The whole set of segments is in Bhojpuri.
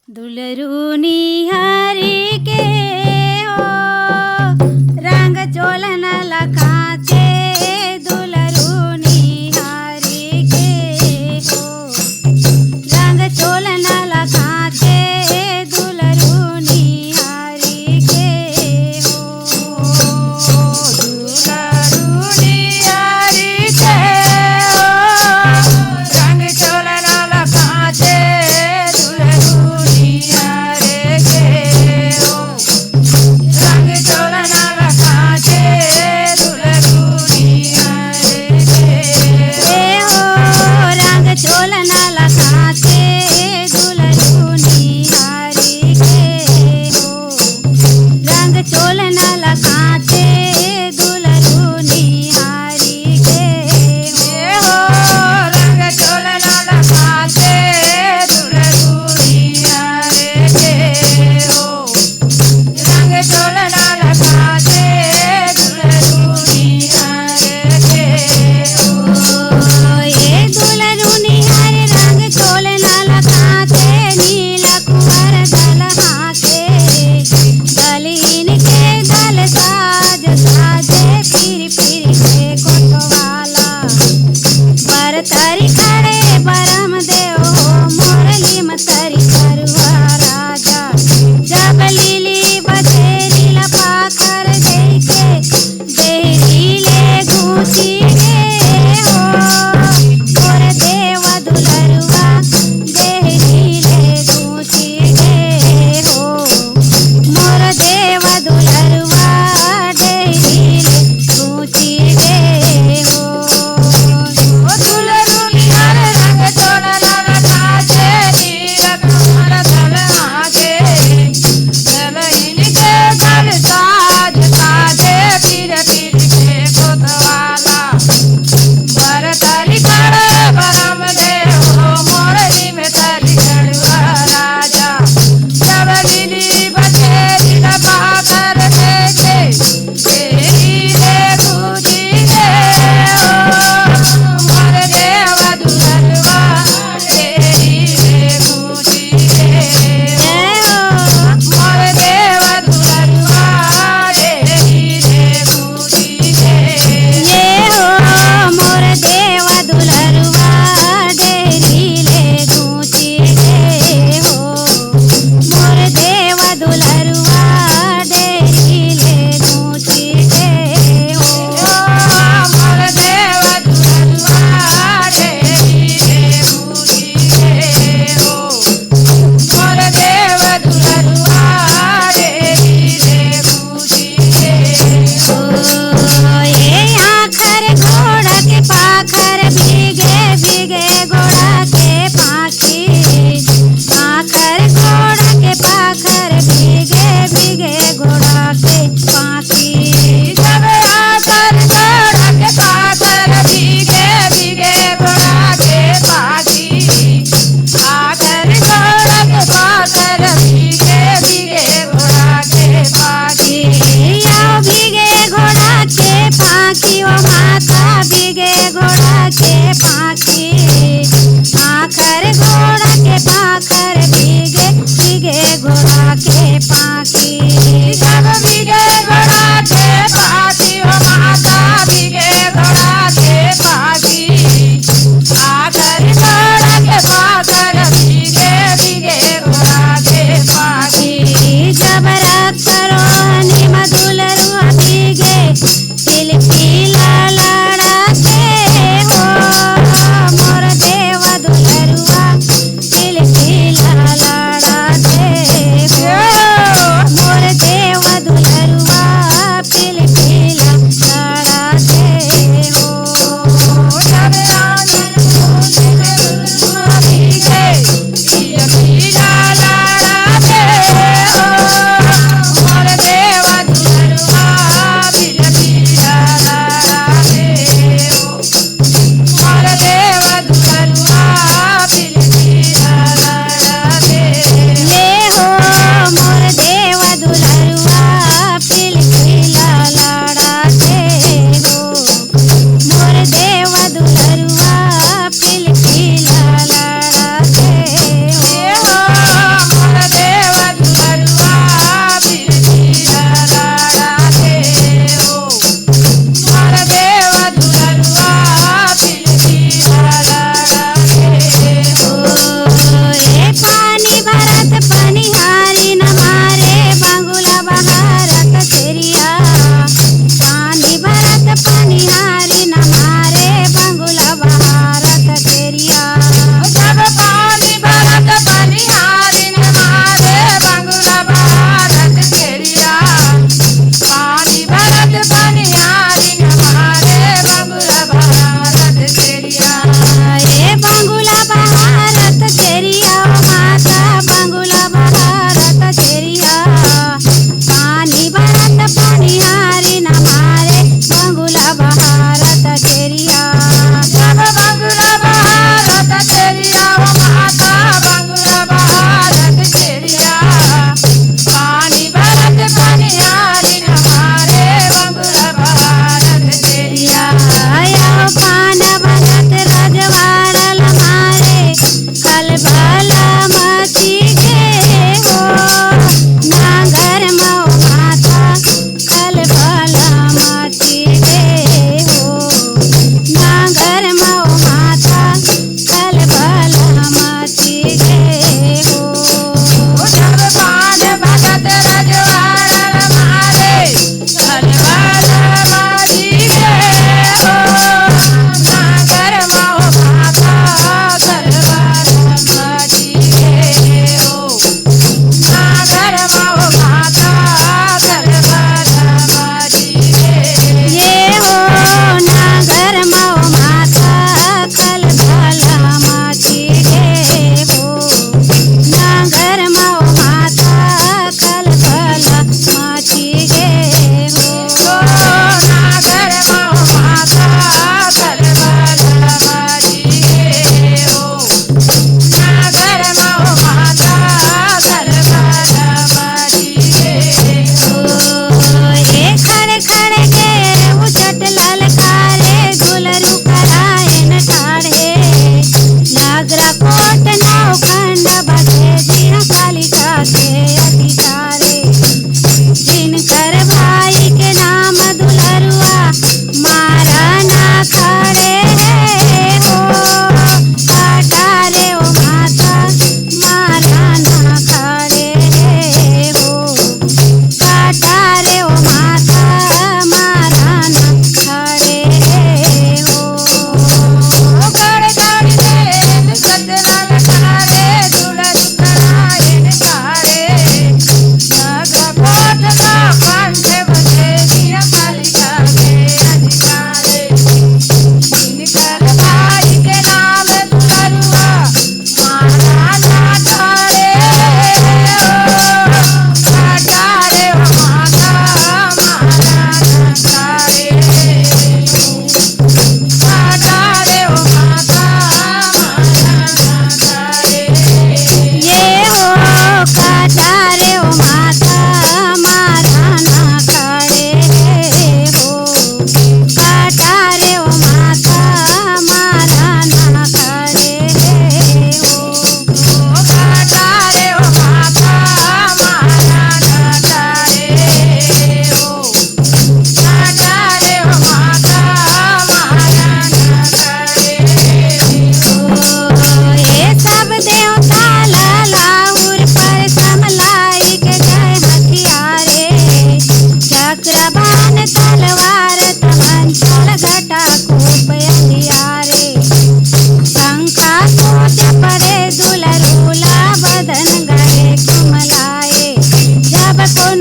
दुलरू निहारी के हो रंग चोलन लखाचे दुलरू निहारी के हो रंग चोलन लखाचे दुलरू निहारी के हो दुलरू निहारी के हो रंग चोलन लखाचे दुलरू निहारे के हो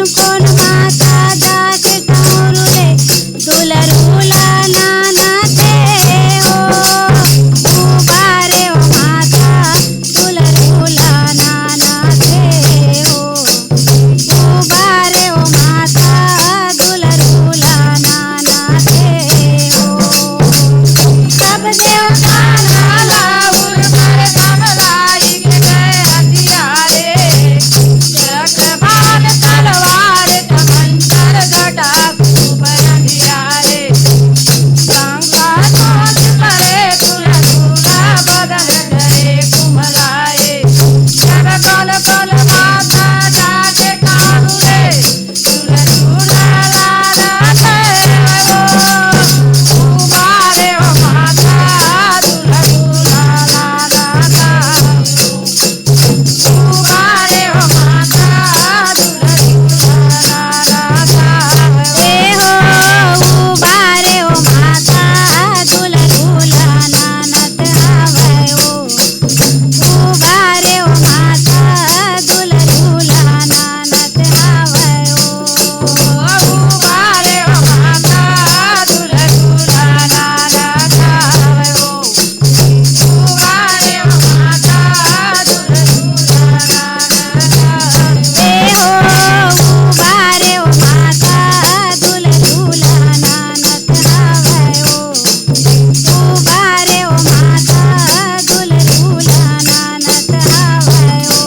कोण कोण माता जाके कौरुले दुलरूला नानाते हो उबारे ओ माता दुलरूला नानाते हो उबारे ओ माता दुलरूला नानाते हो सब देवता नाला उर पर कमलाई के गए हथियारे चक्रवाल तलवार कमंतर घटा खूब अंधियारे शंका नाच करे तुला तुला बदन करे कुमलाए जब कल कल माता जाके कानुरे तुला तुला लाला हो उबारे ओ माता तुला तुला लाला उबारे ओ माता तुला तुला लाला ए हो उबारे ओ माता दुलरूला नानत हावय ओ उबारे ओ माता दुलरूला नानत हावय ओ उबारे ओ माता तुला तुला लाला उबारे ओ माता तुला तुला ए हो उबारे ओ माता दुलरूला नानत हावय ओ उबारे ओ माता दुलरूला नानत हावय ओ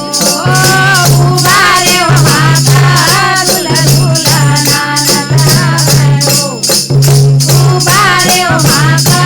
उबारे ओ माता तुला तुला लाला उबारे ओ माता